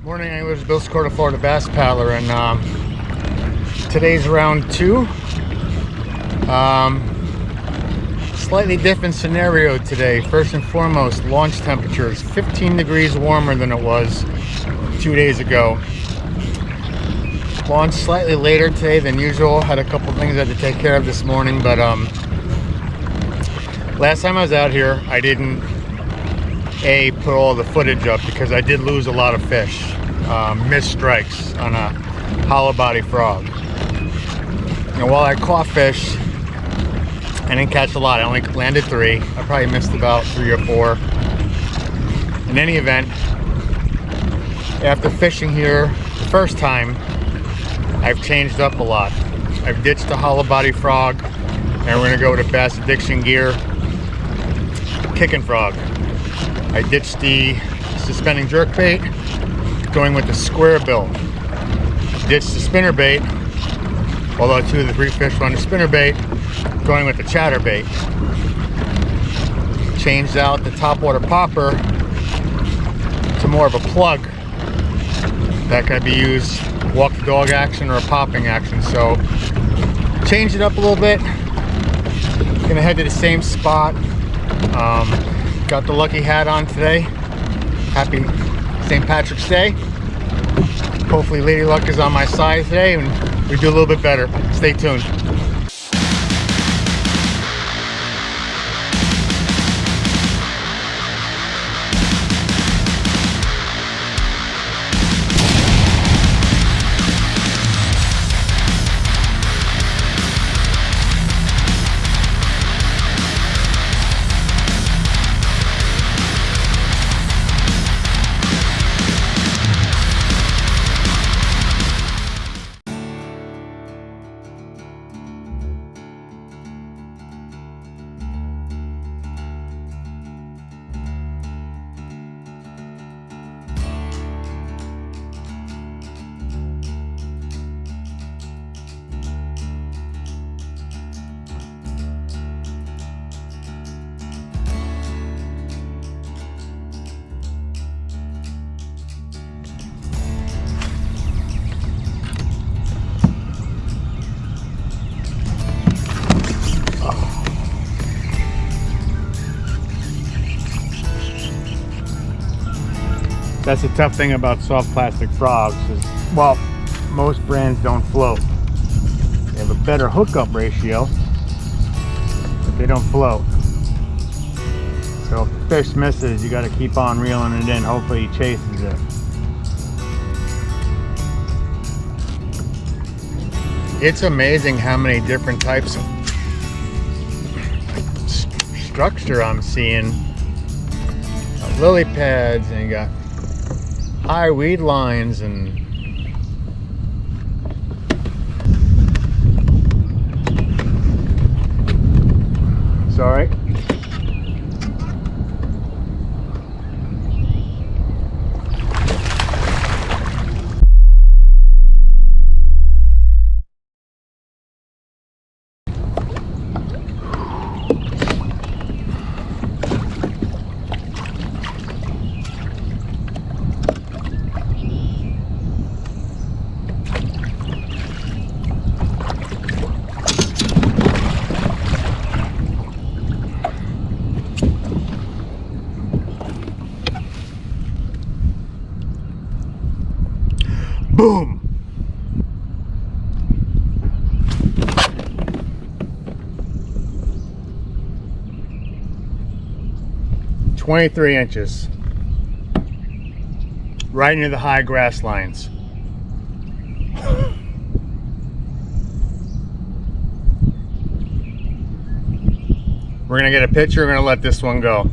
Morning, English. Bill Scorta, Florida Bass Paddler, and today's round 2. Slightly different scenario today. First and foremost, launch temperature is 15 degrees warmer than it was 2 days ago. Launched slightly later today than usual. Had a couple things I had to take care of this morning, but last time I was out here, I didn't put all the footage up because I did lose a lot of fish. Missed strikes on a hollow body frog. And while I caught fish, I didn't catch a lot. I only landed 3. I probably missed about 3 or 4. In any event, after fishing here the first time, I've changed up a lot. I've ditched the hollow body frog, and we're gonna go to Bass Addiction Gear kicking frog. I ditched the suspending jerkbait, going with the square bill. Ditched the spinnerbait, although 2 of the 3 fish were on the spinnerbait, going with the chatterbait. Changed out the topwater popper to more of a plug that can be used walk the dog action or a popping action. So changed it up a little bit. Gonna head to the same spot. Got the lucky hat on today. Happy St. Patrick's Day. Hopefully Lady Luck is on my side today and we do a little bit better. Stay tuned. That's the tough thing about soft plastic frogs is, well, most brands don't float. They have a better hookup ratio, but they don't float. So if the fish misses, you got to keep on reeling it in. Hopefully he chases it. It's amazing how many different types of structure I'm seeing. Lily pads, and you got high weed lines, and it's all right. Boom! "23 inches. Right near the high grass lines. We're gonna get a picture, we're gonna let this one go.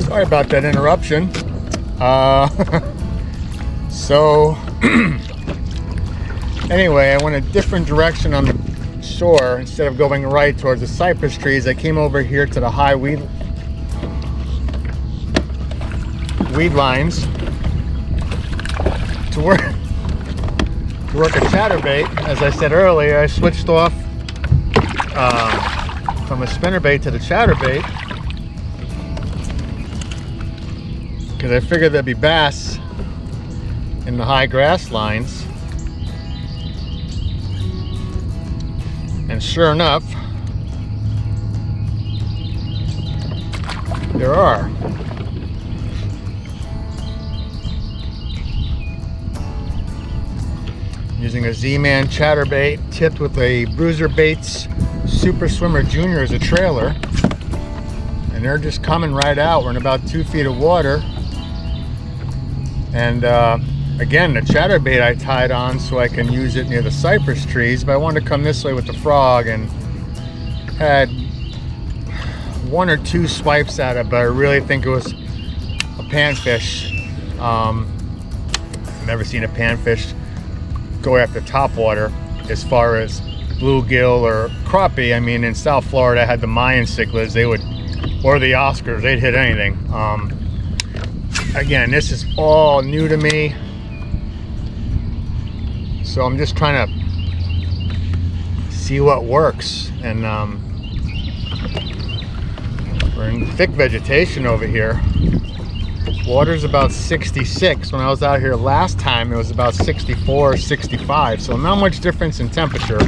Sorry about that interruption. So anyway, I went a different direction on the shore, instead of going right towards the cypress trees, I came over here to the high weed lines to work a chatterbait. As I said earlier, I switched off from a spinnerbait to the chatterbait because I figured there'd be bass in the high grass lines. And sure enough, there are. Using a Z-Man chatterbait tipped with a Bruiser Baits Super Swimmer Junior as a trailer. And they're just coming right out. We're in about 2 feet of water. And again, the chatterbait I tied on so I can use it near the cypress trees, but I wanted to come this way with the frog and had 1 or 2 swipes at it, but I really think it was a panfish. Never seen a panfish go after topwater as far as bluegill or crappie. I mean, in South Florida I had the Mayan cichlids, or the Oscars, they'd hit anything. Again, this is all new to me, so I'm just trying to see what works. And we're in thick vegetation over here. Water's about 66. When I was out here last time, it was about 64, 65. So not much difference in temperature.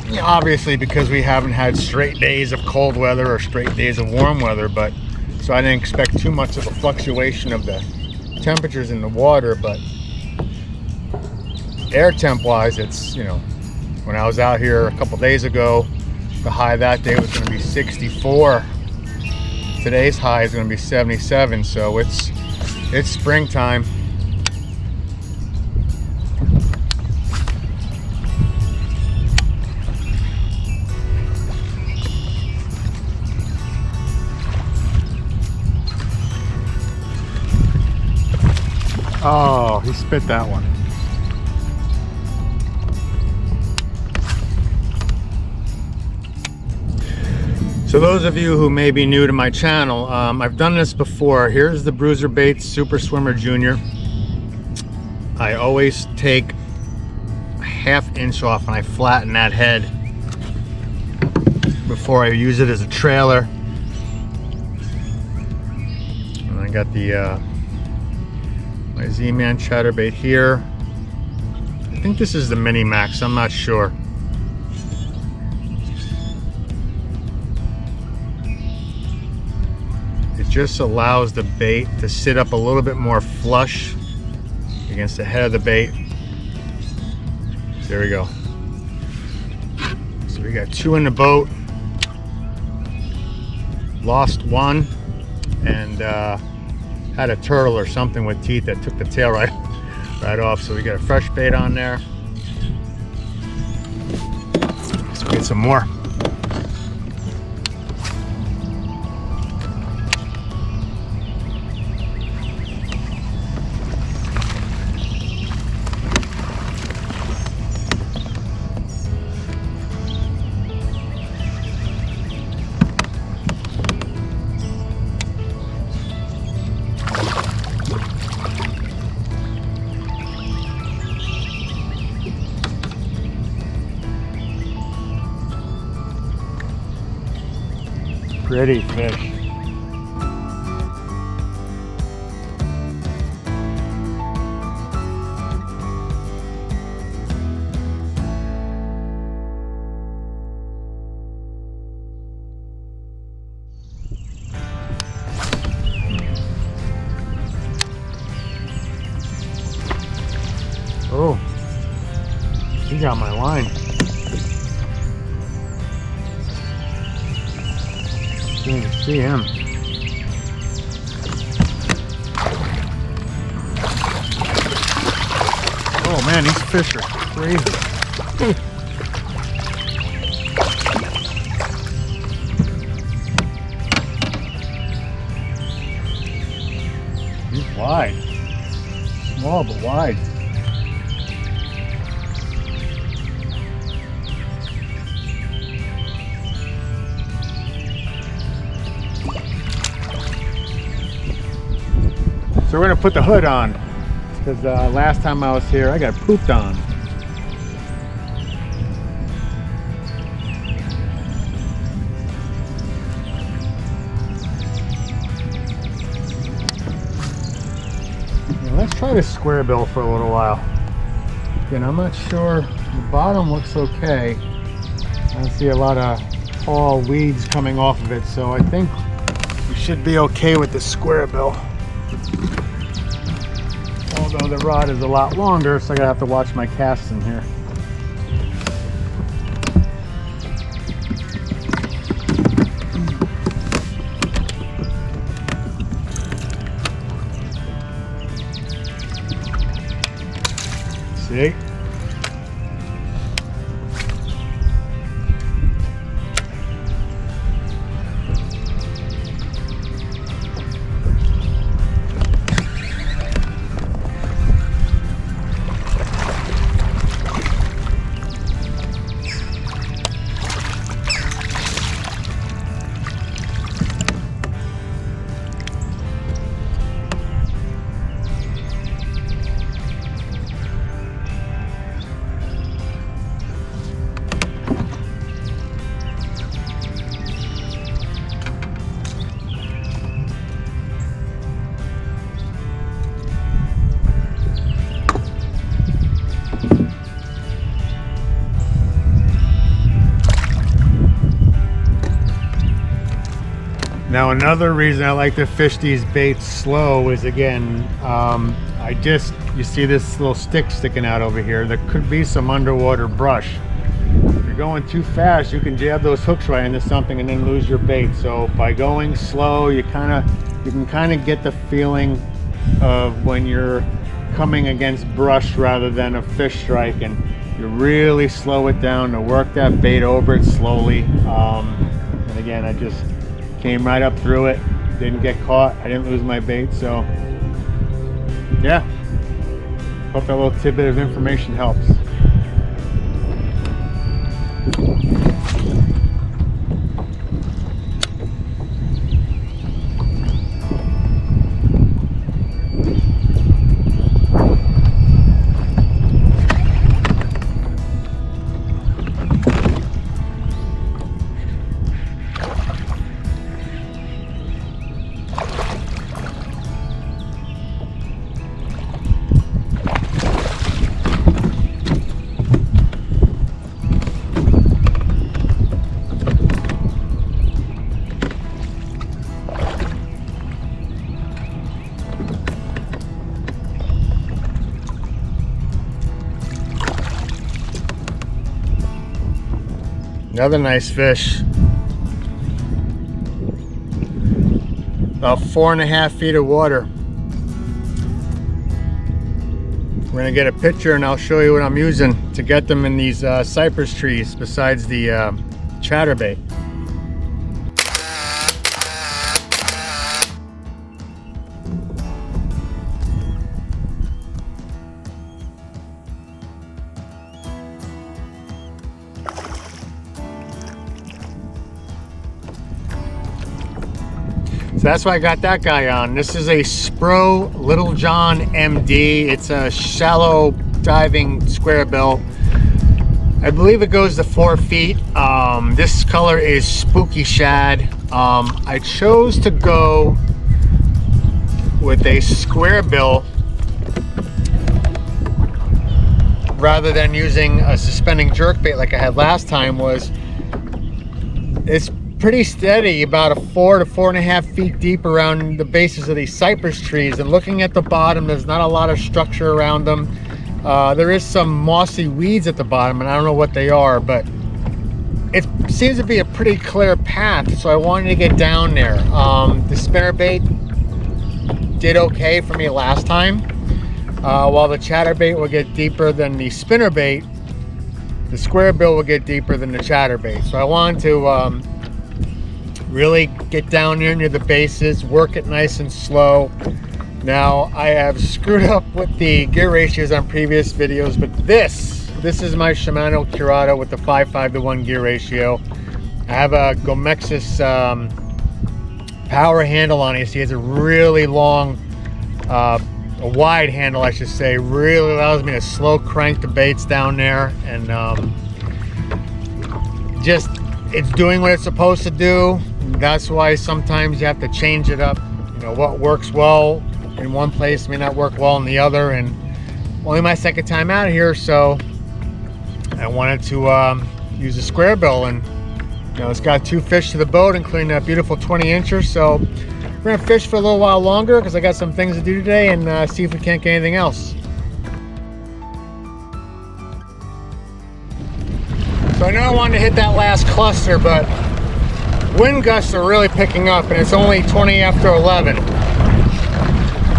Yeah, obviously because we haven't had straight days of cold weather or straight days of warm weather, but so I didn't expect too much of a fluctuation of the temperatures in the water. But air temp wise, it's, you know, when I was out here a couple days ago, the high that day was going to be 64. Today's high is going to be 77, so it's springtime. Oh, he spit that one. So those of you who may be new to my channel, I've done this before. Here's the Bruiser Baits Super Swimmer Junior. I always take a ½ inch off and I flatten that head before I use it as a trailer. And I got the my Z-Man chatterbait here. I think this is the Mini Max, I'm not sure. Just allows the bait to sit up a little bit more flush against the head of the bait. There we go. So we got 2 in the boat. Lost 1 and had a turtle or something with teeth that took the tail right off. So we got a fresh bait on there. Let's get some more. Pretty fish. Oh, he got my line. Didn't see him. Oh man, these fish are crazy. He's wide. Small but wide. So we're gonna put the hood on, because last time I was here, I got pooped on. Now let's try the square bill for a little while. Again, I'm not sure. The bottom looks okay. I don't see a lot of tall weeds coming off of it, so I think we should be okay with the square bill. Although the rod is a lot longer, so I gotta have to watch my casts in here. See? Now another reason I like to fish these baits slow is, again, you see this little stick sticking out over here. There could be some underwater brush. If you're going too fast, you can jab those hooks right into something and then lose your bait. So by going slow, you can kind of get the feeling of when you're coming against brush rather than a fish strike, and you really slow it down to work that bait over it slowly. And again, I just came right up through it, didn't get caught, I didn't lose my bait. So yeah, hope that little tidbit of information helps. Another nice fish. About 4.5 feet of water. We're gonna get a picture and I'll show you what I'm using to get them in these cypress trees besides the chatterbait. So that's why I got that guy on. This is a Spro Little John MD. It's a shallow diving square bill. I believe it goes to 4 feet. This color is Spooky Shad. I chose to go with a square bill rather than using a suspending jerkbait like I had last time. It's pretty steady, about 4 to 4.5 feet deep around the bases of these cypress trees, and looking at the bottom, there's not a lot of structure around them. There is some mossy weeds at the bottom, and I don't know what they are, but it seems to be a pretty clear path, so I wanted to get down there. The spinnerbait did okay for me last time. While the chatterbait will get deeper than the spinnerbait, the square bill will get deeper than the chatterbait. So I wanted to really get down here near the bases, work it nice and slow. Now I have screwed up with the gear ratios on previous videos, but this is my Shimano Curado with the 5:5 to 1 gear ratio. I have a Gomexus power handle on it. You see, it's a really long a wide handle, I should say, really allows me to slow crank the baits down there, and just it's doing what it's supposed to do. That's why sometimes you have to change it up. You know, what works well in one place may not work well in the other, and only my second time out here, so I wanted to use a square bill, and you know, it's got 2 fish to the boat, including that beautiful 20-incher. So we're gonna fish for a little while longer because I got some things to do today, and see if we can't get anything else. So I know I wanted to hit that last cluster, but wind gusts are really picking up, and it's only 20 after 11.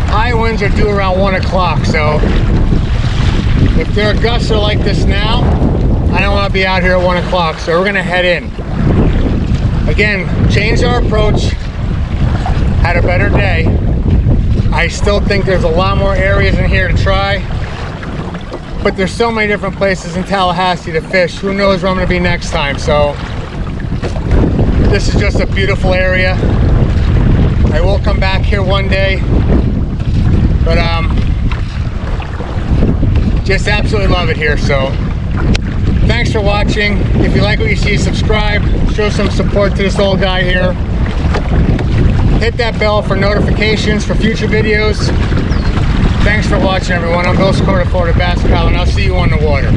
High winds are due around 1 o'clock, so if there are gusts are like this now, I don't want to be out here at 1 o'clock, so we're going to head in. Again, changed our approach, had a better day. I still think there's a lot more areas in here to try, but there's so many different places in Tallahassee to fish. Who knows where I'm going to be next time, so this is just a beautiful area. I will come back here one day, but just absolutely love it here. So thanks for watching. If you like what you see, subscribe, show some support to this old guy here. Hit that bell for notifications for future videos. Thanks for watching, everyone. I'm Bill Florida Bass Pal, and I'll see you on the water.